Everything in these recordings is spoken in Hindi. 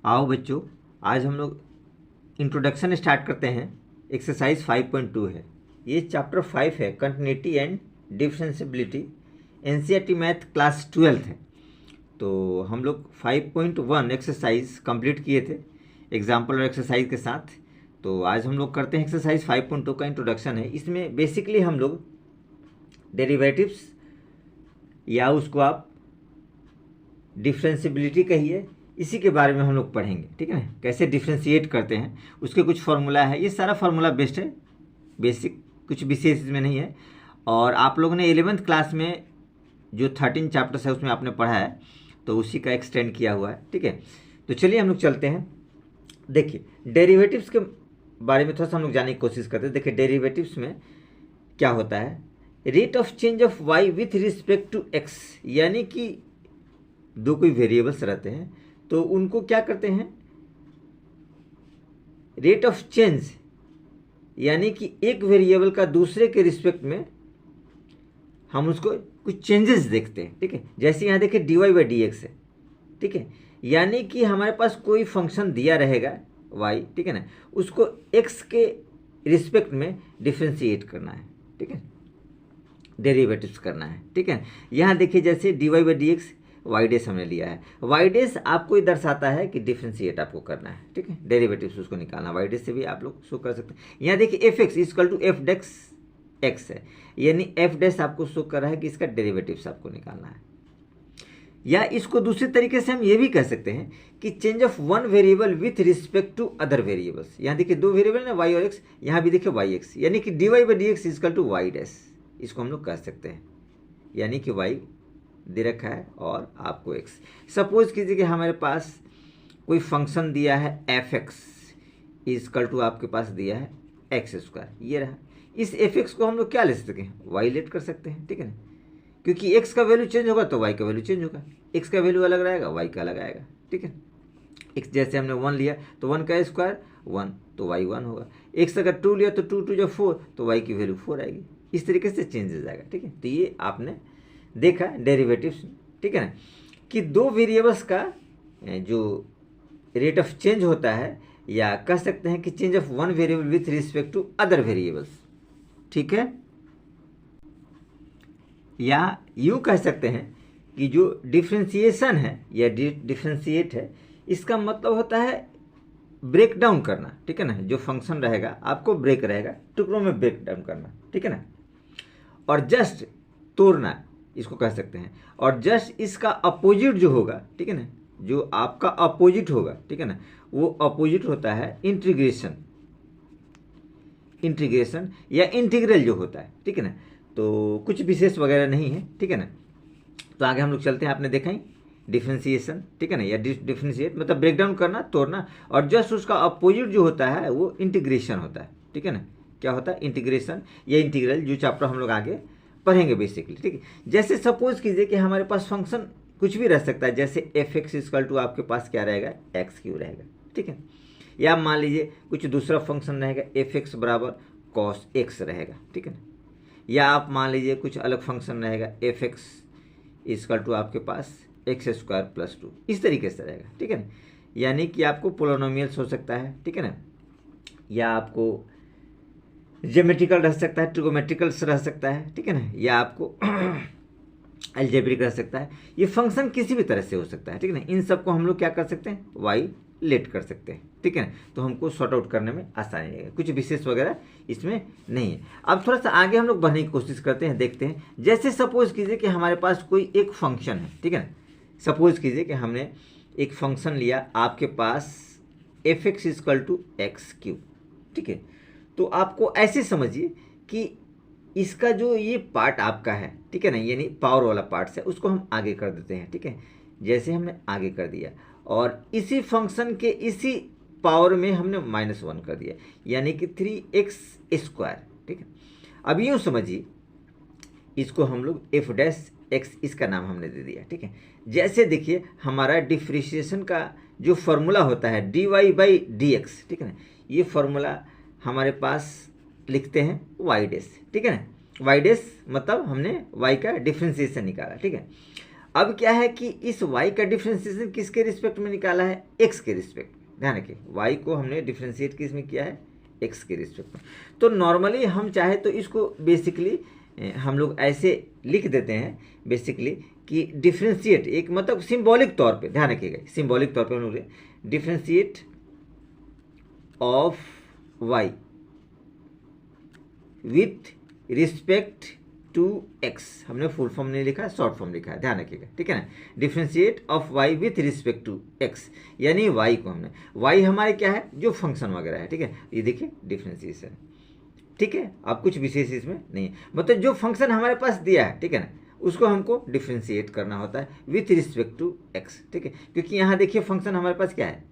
आओ बच्चों, आज हम लोग इंट्रोडक्शन स्टार्ट करते हैं। एक्सरसाइज 5.2 है, ये चैप्टर 5 है, continuity and differentiability. NCERT math class 12 है। तो हम लोग 5.1 एक्सरसाइज कंप्लीट किए थे एग्जाम्पल और एक्सरसाइज के साथ। तो आज हम लोग करते हैं एक्सरसाइज 5.2 का इंट्रोडक्शन है। इसमें बेसिकली हम लोग डेरिवेटिव्स या उसको आप डिफरेंशिएबिलिटी कहिए, इसी के बारे में हम लोग पढ़ेंगे। ठीक है ना, कैसे डिफ्रेंशिएट करते हैं, उसके कुछ फार्मूला है। ये सारा फार्मूला बेस्ड है, बेसिक, कुछ विशेष इसमें नहीं है। और आप लोगों ने 11th क्लास में जो 13 चैप्टर्स है उसमें आपने पढ़ा है, तो उसी का एक्सटेंड किया हुआ है। ठीक है, तो चलिए हम लोग चलते हैं। देखिए, डेरिवेटिव्स के बारे में थोड़ा सा हम लोग जानने की कोशिश करते हैं। देखिए, डेरिवेटिव्स में क्या होता है, rate of change of y with respect to x, यानी कि दो कोई वेरिएबल्स रहते हैं तो उनको क्या करते हैं, रेट ऑफ चेंज, यानी कि एक वेरिएबल का दूसरे के रिस्पेक्ट में हम उसको कुछ चेंजेस देखते हैं। ठीक है, जैसे यहाँ देखिए dy/dx है। ठीक है, यानी कि हमारे पास कोई फंक्शन दिया रहेगा y, ठीक है ना, उसको x के रिस्पेक्ट में डिफ्रेंशिएट करना है। ठीक है, डेरिवेटिव्स करना है। ठीक है, यहाँ देखिए जैसे dy/dx वाई डेस हमने लिया है। वाई डेस आपको ये दर्शाता है कि डिफ्रेंशिएट आपको करना है। ठीक है, डेरिवेटिव्स उसको निकालना, वाई डेस से भी आप लोग शो कर सकते हैं। यहाँ देखिए f x equal to f dx x है, यानी एफ डेस आपको शो कर रहा है कि इसका डेरिवेटिव्स आपको निकालना है। या इसको दूसरे तरीके से हम ये भी कह सकते हैं कि change of one variable with respect to other variables. यहाँ देखिए दो वेरिएबल है वाई और एक्स, यहाँ भी देखिए वाई एक्स, यानी कि dy/dx इक्वल टू वाई डेस, इसको हम लोग कह सकते हैं। यानी कि वाई दे रखा है और आपको एक्स। सपोज कीजिए कि हमारे पास कोई फंक्शन दिया है एफ एक्स इक्वल टू आपके पास दिया है x², ये रहा। इस एफ एक्स को हम लोग क्या ले सकते हैं, वाई लेट कर सकते हैं। ठीक है ना, क्योंकि x का वैल्यू चेंज होगा तो y का वैल्यू चेंज होगा, x का वैल्यू अलग रहेगा y का अलग आएगा। ठीक है, x जैसे हमने 1 लिया तो 1 का स्क्वायर 1 तो y 1 होगा। x अगर 2 लिया तो 2 2 जो 4 तो y की वैल्यू 4 आएगी। इस तरीके से चेंज हो जाएगा। ठीक है, तो ये आपने देखा डेरिवेटिव्स। ठीक है ना, कि दो वेरिएबल्स का जो रेट ऑफ चेंज होता है, या कह सकते हैं कि change of one variable with respect to other variables. ठीक है, या यूँ कह सकते हैं कि जो डिफ्रेंशिएशन है या डिफ्रेंशिएट है, इसका मतलब होता है ब्रेक डाउन करना। ठीक है ना, जो फंक्शन रहेगा आपको ब्रेक रहेगा, टुकड़ों में ब्रेक डाउन करना। ठीक है ना, और जस्ट तोड़ना इसको कह सकते हैं। और जस्ट इसका अपोजिट जो होगा, ठीक है ना, जो आपका अपोजिट होगा, ठीक है ना, वो अपोजिट होता है इंटीग्रेशन, इंटीग्रेशन या इंटीग्रल जो होता है। ठीक है ना, तो कुछ विशेष वगैरह नहीं है। ठीक है ना, तो आगे हम लोग चलते हैं। आपने देखा ही डिफ्रेंशिएशन, ठीक है ना, या डिफ्रेंशिएट मतलब ब्रेक डाउन करना, तोड़ना, और जस्ट उसका अपोजिट जो होता है वो इंटीग्रेशन होता है। ठीक है ना, क्या होता है, इंटीग्रेशन या इंटीग्रल, जो चैप्टर हम लोग आगे पढ़ेंगे बेसिकली। ठीक है, जैसे सपोज कीजिए कि हमारे पास फंक्शन कुछ भी रह सकता है, जैसे एफ एक्स इक्वल टू आपके पास क्या रहेगा, x³ रहेगा। ठीक है, या मान लीजिए कुछ दूसरा फंक्शन रहेगा, एफ एक्स बराबर कॉस एक्स रहेगा। ठीक है ना, या आप मान लीजिए कुछ अलग फंक्शन रहेगा, एफ एक्स इक्वल टू आपके पास x² + 2, इस तरीके से रहेगा। ठीक है ना, यानी कि आपको पोलिनोमियल्स हो सकता है। ठीक है ना, या आपको ज्योमेट्रिकल रह सकता है, ट्रिगोमेट्रिकल रह सकता है। ठीक है ना, या आपको अलजेब्रिक रह सकता है। ये फंक्शन किसी भी तरह से हो सकता है। ठीक है ना, इन सब को हम लोग क्या कर सकते हैं, वाई लेट कर सकते हैं। ठीक है ना, तो हमको सॉर्ट आउट करने में आसानी रहेगा, कुछ विशेष वगैरह इसमें नहीं है। अब थोड़ा सा आगे हम लोग बढ़ने की कोशिश करते हैं, देखते हैं। जैसे सपोज कीजिए कि हमारे पास कोई एक फंक्शन है। ठीक है ना, सपोज कीजिए कि हमने एक फंक्शन लिया, आपके पास f x equal to x³। ठीक है, तो आपको ऐसे समझिए कि इसका जो ये पार्ट आपका है, ठीक है ना, यानी पावर वाला पार्ट है, उसको हम आगे कर देते हैं। ठीक है, जैसे हमने आगे कर दिया, और इसी फंक्शन के इसी पावर में हमने -1 कर दिया, यानी कि 3x²। ठीक है, अब यूँ समझिए, इसको हम लोग एफ डैश एक्स, इसका नाम हमने दे दिया। ठीक है, जैसे देखिए हमारा डिफ्रेंशिएशन का जो फॉर्मूला होता है dy/dx, ठीक है ना, ये फॉर्मूला हमारे पास लिखते हैं वाई डेस। ठीक है ना, वाई डेस मतलब हमने वाई का डिफ्रेंशिएशन निकाला। ठीक है, अब क्या है कि इस y का डिफ्रेंसिएशन किसके रिस्पेक्ट में निकाला है, x के रिस्पेक्ट में। ध्यान रखिए y को हमने डिफ्रेंशिएट किस में किया है, x के रिस्पेक्ट में। तो नॉर्मली हम चाहे तो इसको बेसिकली हम लोग ऐसे लिख देते हैं बेसिकली कि डिफ्रेंशिएट एक मतलब सिंबॉलिक तौर पे, ध्यान रखिएगा सिंबॉलिक तौर पे हम लोग differentiate of y with respect to x, हमने फुल फॉर्म नहीं लिखा, शॉर्ट फॉर्म लिखा है, ध्यान रखिएगा, ठीक है ना। Differentiate of y with respect to x, यानी y को हमने, y हमारे क्या है, जो फंक्शन वगैरह है, ठीक है। ये देखिए डिफ्रेंशिएशन, ठीक है। अब कुछ विशेष इसमें नहीं है, मतलब जो फंक्शन हमारे पास दिया है, ठीक है ना, उसको हमको डिफ्रेंशिएट करना होता है विथ रिस्पेक्ट टू x, ठीक है। क्योंकि यहाँ देखिए फंक्शन हमारे पास क्या है,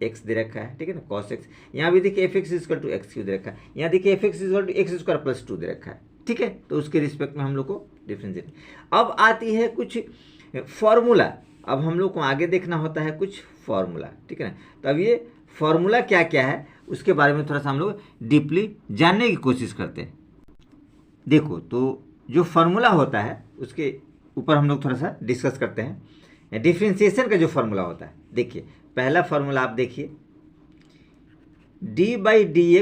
x दे रखा है, ठीक है ना, cos x। यहाँ भी देखिए fx equal to x cube दे रखा है, यहाँ देखिए fx equal to x square plus 2 दे रखा है, ठीक है। तो उसके रिस्पेक्ट में हम लोग को डिफ्रेंशिएट। अब आती है कुछ फॉर्मूला, अब हम लोग को आगे देखना होता है कुछ फॉर्मूला, ठीक है ना। तो अब ये फॉर्मूला क्या क्या है उसके बारे में थोड़ा सा हम लोग डीपली जानने की कोशिश करते हैं। देखो, तो जो फॉर्मूला होता है उसके ऊपर हम लोग थोड़ा सा डिस्कस करते हैं। डिफ्रेंशिएशन का जो फॉर्मूला होता है, देखिए पहला फॉर्मूला आप देखिए, डी बाई डी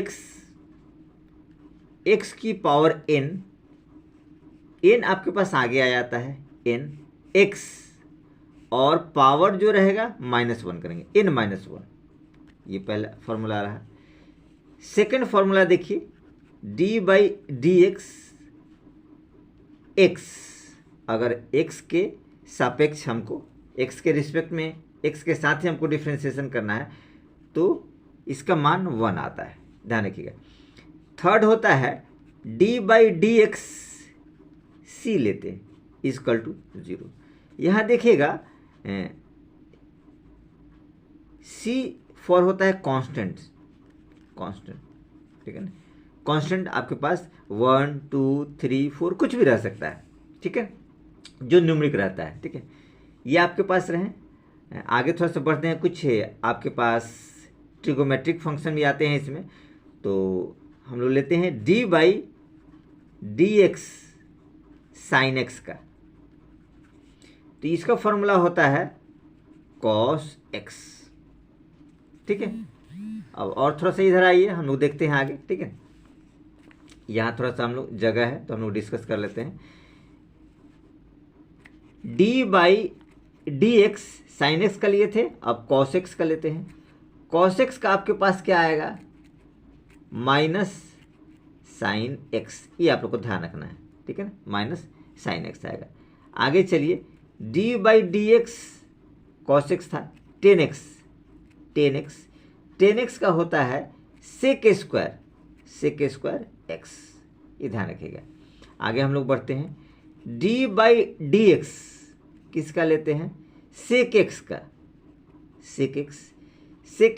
एक्स की पावर n आपके पास आगे आ जाता है n x, और पावर जो रहेगा -1 करेंगे, n -1, ये पहला फॉर्मूला रहा। सेकंड फॉर्मूला देखिए, डी बाई डी एक्स, अगर x के सापेक्ष हमको, x के रिस्पेक्ट में x के साथ ही हमको डिफ्रेंशिएशन करना है तो इसका मान 1 आता है, ध्यान रखिएगा। थर्ड होता है डी बाई डी एक्स सी लेते हैं इक्वल टू 0। यहाँ देखिएगा सी फॉर होता है कांस्टेंट, ठीक है ना। कांस्टेंट आपके पास 1 2 3 4 कुछ भी रह सकता है, ठीक है, जो न्यूमरिक रहता है, ठीक है। ये आपके पास रहे। आगे थोड़ा सा बढ़ते हैं, कुछ आपके पास ट्रिगोमेट्रिक फंक्शन भी आते हैं इसमें। तो हम लोग लेते हैं d by d x sine x का, तो इसका फॉर्मूला होता है कॉस एक्स, ठीक है। अब और थोड़ा सा इधर आइए, हम लोग देखते हैं आगे, ठीक है। यहाँ थोड़ा सा हम लोग जगह है तो हम लोग डिस्कस कर लेते हैं। D by d x sine x का लिए थे, अब कॉस एक्स का लेते हैं। कॉस एक्स का आपके पास क्या आएगा, माइनस साइन एक्स, ये आप लोग को ध्यान रखना है, ठीक है ना, माइनस साइन एक्स आएगा। आगे चलिए, D by d x cos x था, टेन एक्स का होता है सेक स्क्वायर एक्स, ये ध्यान रखिएगा। आगे हम लोग बढ़ते हैं, डी बाई डी एक्स किसका लेते हैं, सेक एक्स का, सेक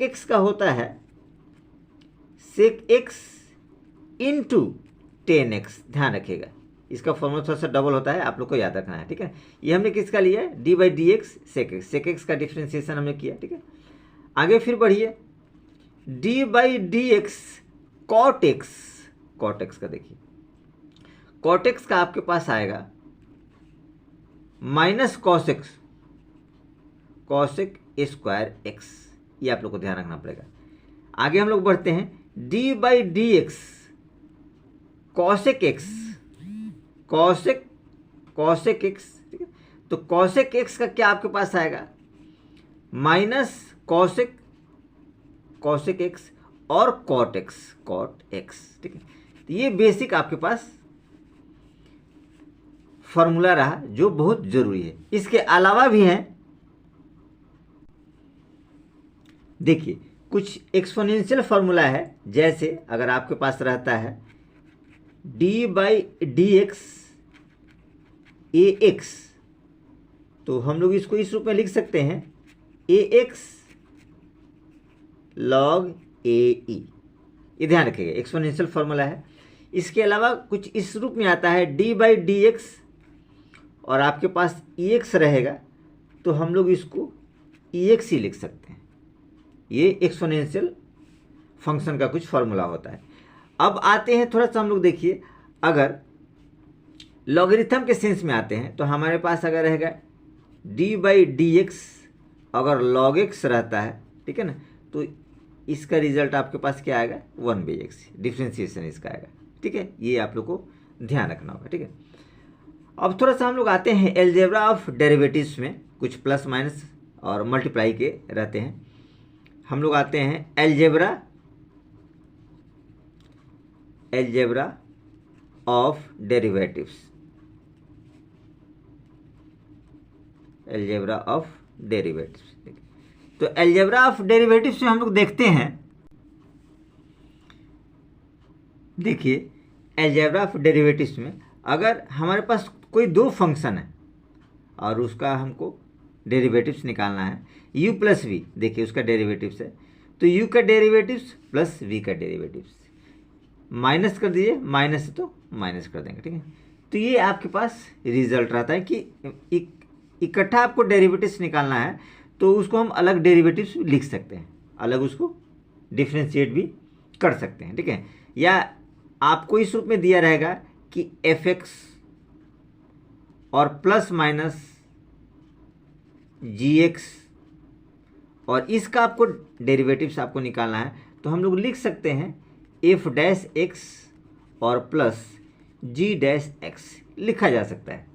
एक्स का होता है sec x into tan x, ध्यान रखिएगा। इसका फॉर्मूला थोड़ा सा डबल होता है, आप लोग को याद रखना है, ठीक है। ये हमने किसका लिया है, d by d x sec x का डिफ्रेंशिएशन हमने किया, ठीक है। आगे फिर बढ़िए, d by d x cot x का देखिए, कॉट एक्स का आपके पास आएगा माइनस कॉसेक स्क्वायर एक्स, ये आप लोग को ध्यान रखना पड़ेगा। आगे हम लोग बढ़ते हैं, d by d x cosec x, ठीक है। तो कॉसेक एक्स का क्या आपके पास आएगा, माइनस कॉसेक एक्स और कॉट एक्स, ठीक है। तो ये बेसिक आपके पास फॉर्मूला रहा जो बहुत जरूरी है। इसके अलावा भी हैं, देखिए कुछ एक्सपोनेंशियल फार्मूला है, जैसे अगर आपके पास रहता है d by d x A x, तो हम लोग इसको इस रूप में लिख सकते हैं ए एक्स लॉग ए ई, ये ध्यान रखिएगा, एक्सपोनेंशियल फार्मूला है। इसके अलावा कुछ इस रूप में आता है डी बाई डी एक्स, और आपके पास ई एक्स रहेगा तो हम लोग इसको ई एक्स ही लिख सकते हैं। ये एक्सपोनेंशियल फंक्शन का कुछ फार्मूला होता है। अब आते हैं थोड़ा सा हम लोग देखिए, अगर लॉगरिथम के सेंस में आते हैं तो हमारे पास अगर रहेगा डी बाई डी एक्स अगर लॉग एक्स रहता है, ठीक है ना, तो इसका रिजल्ट आपके पास क्या आएगा, 1/x, डिफ्रेंसिएशन इसका आएगा, ठीक है। ये आप लोग को ध्यान रखना होगा, ठीक है। अब थोड़ा सा हम लोग आते हैं एलजेब्रा ऑफ डेरिवेटिव्स में, कुछ प्लस माइनस और मल्टीप्लाई के रहते हैं। हम लोग आते हैं algebra of derivatives, algebra of derivatives. तो एलजेब्रा ऑफ डेरिवेटिव्स में हम लोग देखते हैं, देखिए एलजेब्रा ऑफ डेरिवेटिव्स में अगर हमारे पास कोई दो फंक्शन है और उसका हमको डेरिवेटिव्स निकालना है, u प्लस वी, देखिए उसका डेरिवेटिव्स है, तो u का डेरिवेटिव्स प्लस v का डेरिवेटिव्स, माइनस कर दीजिए, माइनस है तो माइनस कर देंगे, ठीक है। तो ये आपके पास रिजल्ट रहता है कि इकट्ठा आपको डेरिवेटिव्स निकालना है, तो उसको हम अलग डेरिवेटिव्स लिख सकते हैं, अलग उसको डिफ्रेंशिएट भी कर सकते हैं, ठीक है। या आपको इस रूप में दिया रहेगा कि fx और प्लस माइनस gx और इसका आपको डेरिवेटिव्स आपको निकालना है, तो हम लोग लिख सकते हैं f डैश x और प्लस g डैश x लिखा जा सकता है,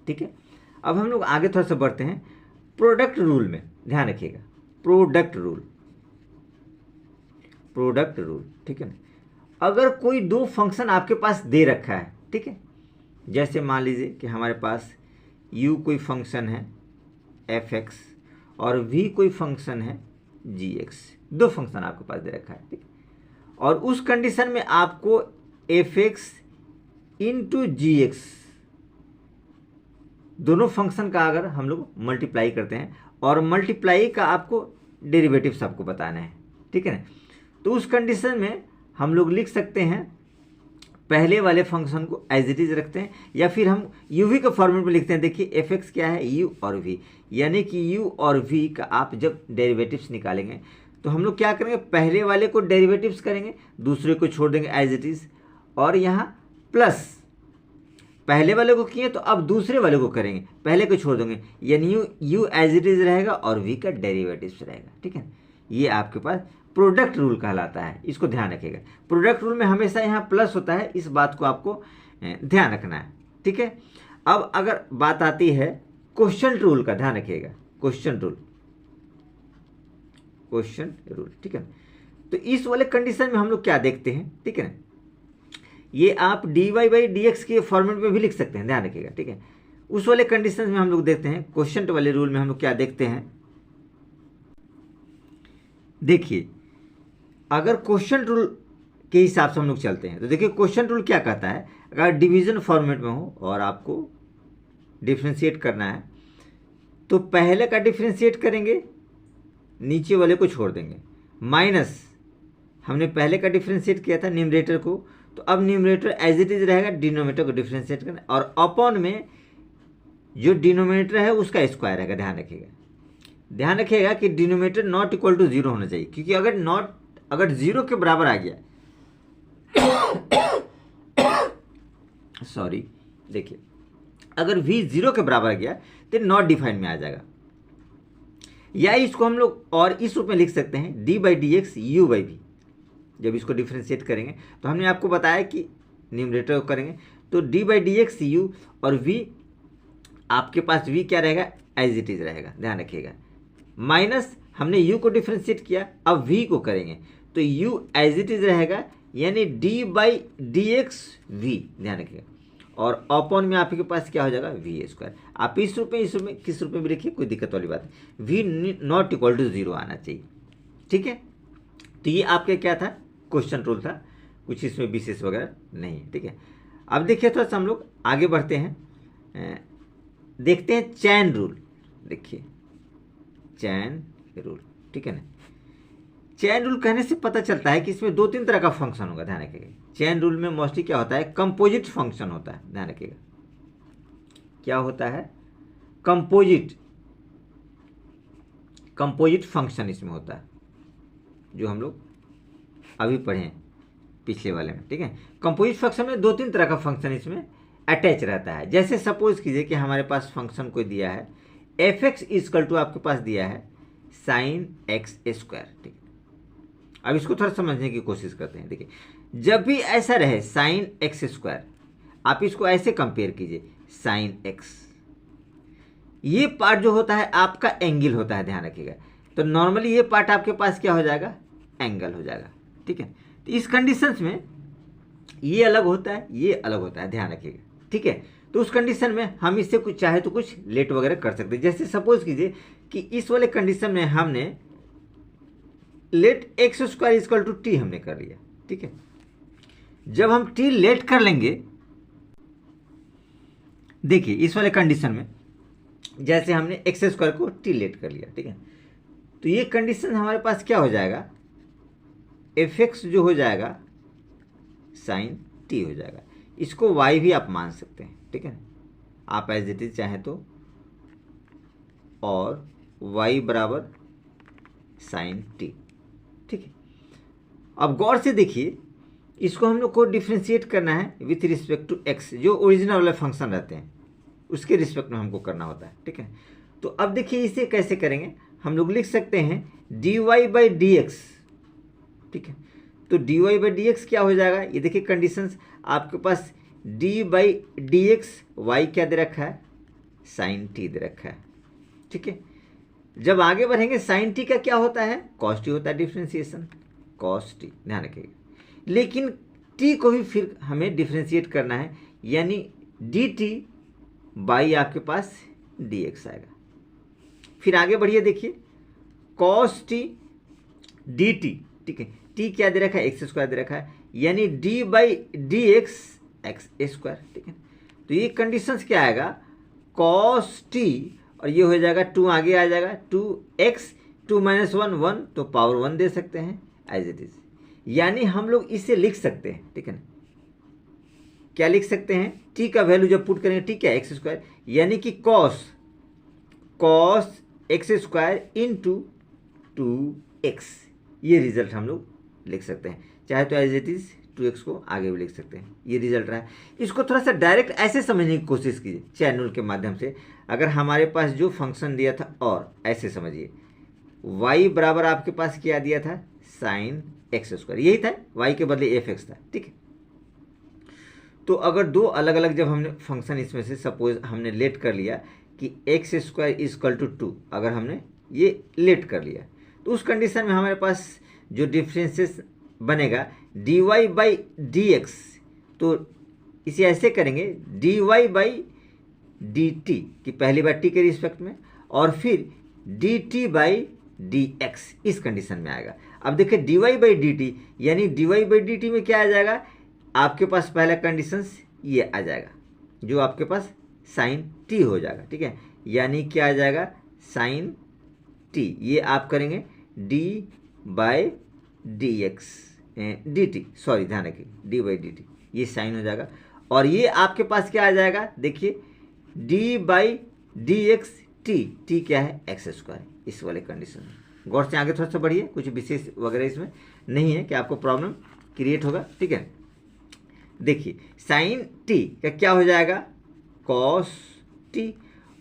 ठीक है। अब हम लोग आगे थोड़ा सा बढ़ते हैं प्रोडक्ट रूल में, ध्यान रखिएगा, प्रोडक्ट रूल, ठीक है ना। अगर कोई दो फंक्शन आपके पास दे रखा है, ठीक है, जैसे मान लीजिए कि हमारे पास u कोई फंक्शन है fx और v कोई फंक्शन है gx, दो फंक्शन आपके पास दे रखा है, ठीक है। और उस कंडीशन में आपको fx इंटू gx दोनों फंक्शन का अगर हम लोग मल्टीप्लाई करते हैं और मल्टीप्लाई का आपको डेरिवेटिव्स आपको बताना है, ठीक है ना, तो उस कंडीशन में हम लोग लिख सकते हैं पहले वाले फंक्शन को एज इट इज रखते हैं, या फिर हम uv के फॉर्मेट में लिखते हैं। देखिए fx क्या है, u और v, यानी कि u और v का आप जब डेरिवेटिव्स निकालेंगे तो हम लोग क्या करेंगे, पहले वाले को डेरिवेटिव्स करेंगे, दूसरे को छोड़ देंगे एज इट इज, और यहाँ प्लस पहले वाले को किए तो अब दूसरे वाले को करेंगे, पहले को छोड़ देंगे, यानी u एज इट इज रहेगा और v का डेरिवेटिव्स रहेगा, ठीक है। ये आपके पास प्रोडक्ट रूल कहलाता है, इसको ध्यान रखिएगा। प्रोडक्ट रूल में हमेशा यहाँ प्लस होता है, इस बात को आपको ध्यान रखना है, ठीक है। अब अगर बात आती है क्वेश्चन रूल का, ध्यान रखिएगा, क्वेश्चन रूल, ठीक है। तो इस वाले कंडीशन में हम लोग क्या देखते हैं, ठीक है ना, ये आप dy बाई डी एक्स के फॉर्मेट में भी लिख सकते हैं, ध्यान रखिएगा, ठीक है। उस वाले कंडीशन में हम लोग देखते हैं, क्वेश्चन वाले रूल में हम लोग क्या देखते हैं, देखिए अगर क्वेश्चन रूल के हिसाब से हम लोग चलते हैं तो देखिए क्वेश्चन रूल क्या कहता है, अगर डिवीजन फॉर्मेट में हो और आपको डिफ्रेंशिएट करना है तो पहले का डिफ्रेंशिएट करेंगे, नीचे वाले को छोड़ देंगे, माइनस हमने पहले का डिफ्रेंशिएट किया था न्यूमरेटर को, तो अब न्यूमरेटर एज इट इज रहेगा, डिनोमिनेटर को डिफ्रेंशिएट करना, और अपॉन में जो डिनोमिनेटर है उसका स्क्वायर रहेगा। ध्यान रखिएगा कि डिनोमिनेटर नॉट इक्वल टू 0 होना चाहिए, क्योंकि अगर 0 के बराबर आ गया सॉरी, देखिए अगर v 0 के बराबर आ गया तो नॉट डिफाइन में आ जाएगा, या इसको हम लोग और इस रूप में लिख सकते हैं d by d x u by v. जब इसको डिफ्रेंशिएट करेंगे तो हमने आपको बताया कि न्यूमरेटर को करेंगे तो D by d x you, और v आपके पास v क्या रहेगा, एज इट इज रहेगा, ध्यान रखिएगा, माइनस हमने u को डिफ्रेंशिएट किया, अब v को करेंगे तो u एज इट इज रहेगा, यानी d by d x v, ध्यान रखिएगा, और अपॉन में आपके पास क्या हो जाएगा, वी स्क्वायर। आप इस रूप में किस रूप में भी लिखिए, कोई दिक्कत वाली बात नहीं, v नॉट इक्वल टू 0 आना चाहिए, ठीक है। तो ये आपके क्या था, क्वेश्चन रूल था, कुछ इसमें विशेष वगैरह नहीं है, ठीक है। अब देखिए थोड़ा सा हम लोग आगे बढ़ते हैं, देखते हैं चैन रूल। देखिए चैन रूल, ठीक है ना, चैन रूल कहने से पता चलता है कि इसमें 2-3 तरह का फंक्शन होगा, ध्यान रखिएगा। चैन रूल में मोस्टली क्या होता है, कंपोजिट फंक्शन होता है, ध्यान रखिएगा, क्या होता है, कंपोजिट फंक्शन इसमें होता है, जो हम लोग अभी पढ़े पिछले वाले में, ठीक है। कंपोजिट फंक्शन में 2-3 तरह का फंक्शन इसमें अटैच रहता है। जैसे सपोज कीजिए कि हमारे पास फंक्शन कोई दिया है एफ एक्स इजकल टू आपके पास दिया है साइन एक्स स्क्वायर। ठीक है, अब इसको थोड़ा समझने की कोशिश करते हैं। देखिए, जब भी ऐसा रहे साइन एक्स स्क्वायर, आप इसको ऐसे कंपेयर कीजिए, साइन एक्स, ये पार्ट जो होता है आपका एंगल होता है, ध्यान रखिएगा। तो नॉर्मली ये पार्ट आपके पास क्या हो जाएगा, एंगल हो जाएगा। ठीक है, तो इस कंडीशंस में ये अलग होता है, ये अलग होता है, ध्यान रखिएगा। ठीक है, तो उस कंडीशन में हम इससे कुछ चाहे तो कुछ लेट वगैरह कर सकते हैं। जैसे सपोज कीजिए कि इस वाले कंडीशन में हमने let x square is equal to t हमने कर लिया। ठीक है, जब हम टी लेट कर लेंगे, देखिए इस वाले कंडीशन में जैसे हमने एक्स स्क्वायर को टी लेट कर लिया। ठीक है, तो ये कंडीशन हमारे पास क्या हो जाएगा, एफ एक्स जो हो जाएगा साइन टी हो जाएगा। इसको वाई भी आप मान सकते हैं। ठीक है, आप एज इट इज चाहें तो, और वाई बराबर साइन टी। ठीक है, अब गौर से देखिए, इसको हम लोग को डिफ्रेंशिएट करना है विथ रिस्पेक्ट टू एक्स, जो ओरिजिनल वाले फंक्शन रहते हैं उसके रिस्पेक्ट में हमको करना होता है। ठीक है, तो अब देखिए इसे कैसे करेंगे, हम लोग लिख सकते हैं d y by d x. ठीक है, तो d y by d x क्या हो जाएगा, ये देखिए कंडीशंस आपके पास, d by d x, y क्या दे रखा है, साइन टी दे रखा है। ठीक है, जब आगे बढ़ेंगे साइन टी का क्या होता है, कॉस टी होता है, डिफ्रेंसिएशन कॉस टी, ध्यान रखिएगा। लेकिन टी को भी फिर हमें डिफ्रेंशिएट करना है, यानी डी टी बाई आपके पास डी एक्स आएगा। फिर आगे बढ़िए, देखिए कॉस टी डी टी। ठीक है, टी क्या दे रखा है, एक्स स्क्वायर दे रखा है, यानी D by d x x square. ठीक है, तो ये कंडीशंस क्या आएगा, कॉस टी, और ये हो जाएगा टू, आगे आ जाएगा two x, two minus one one, तो पावर वन दे सकते हैं एज इट इज। यानी हम लोग इसे लिख सकते हैं। ठीक है ना, क्या लिख सकते हैं, टी का वैल्यू जब पुट करेंगे, टी क्या, एक्स स्क्वायर, यानी कि cos x square in two x, ये रिजल्ट हम लोग लिख सकते हैं। चाहे तो एज इट इज 2x को आगे भी लिख सकते हैं, ये रिजल्ट रहा है। इसको थोड़ा सा डायरेक्ट ऐसे समझने की कोशिश कीजिए चैन रूल के माध्यम से। अगर हमारे पास जो फंक्शन दिया था, और ऐसे समझिए y बराबर आपके पास क्या दिया था, साइन एक्स स्क्वायर, यही था, y के बदले एफ एक्स था। ठीक है, तो अगर दो अलग अलग जब हमने फंक्शन इसमें से सपोज हमने लेट कर लिया कि एक्स स्क्वायर इजकल टू 2, अगर हमने ये लेट कर लिया, तो उस कंडीशन में हमारे पास जो डिफरेंसेस बनेगा d y by d x, तो इसे ऐसे करेंगे d y by d t की पहली बार टी के रिस्पेक्ट में, और फिर d t by d x, इस कंडीशन में आएगा। अब देखिए d y by d t, यानी d y by d t में क्या आ जाएगा, आपके पास पहला कंडीशंस ये आ जाएगा, जो आपके पास साइन टी हो जाएगा। ठीक है, यानी क्या आ जाएगा, साइन टी, ये आप करेंगे D by d x D T, sorry ध्यान रखिए, डी बाई डी टी, ये साइन हो जाएगा, और ये आपके पास क्या आ जाएगा, देखिए D by d x T, T क्या है, एक्स स्क्वायर, इस वाले कंडीशन में। गौर से आगे थोड़ा सा बढ़िए, कुछ विशेष वगैरह इसमें नहीं है कि आपको प्रॉब्लम क्रिएट होगा। ठीक है, देखिए साइन टी का क्या हो जाएगा, कॉस टी,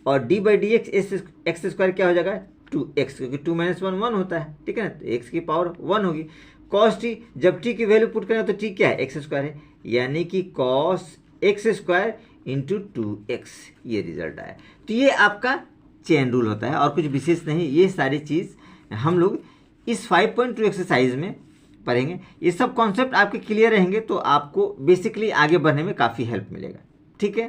और D by d x x square क्या हो जाएगा, 2x, क्योंकि 2 माइनस 1 1 होता है। ठीक है ना, तो x की पावर 1 होगी। कॉस टी, जब t की वैल्यू पुट करेंगे तो t क्या है, एक्स स्क्वायर है, यानी कि cos x square into 2x, ये रिजल्ट आया। तो ये आपका चेन रूल होता है और कुछ विशेष नहीं। ये सारी चीज़ हम लोग इस 5.2 एक्सरसाइज में पढ़ेंगे। ये सब कॉन्सेप्ट आपके क्लियर रहेंगे तो आपको बेसिकली आगे बढ़ने में काफ़ी हेल्प मिलेगा। ठीक है।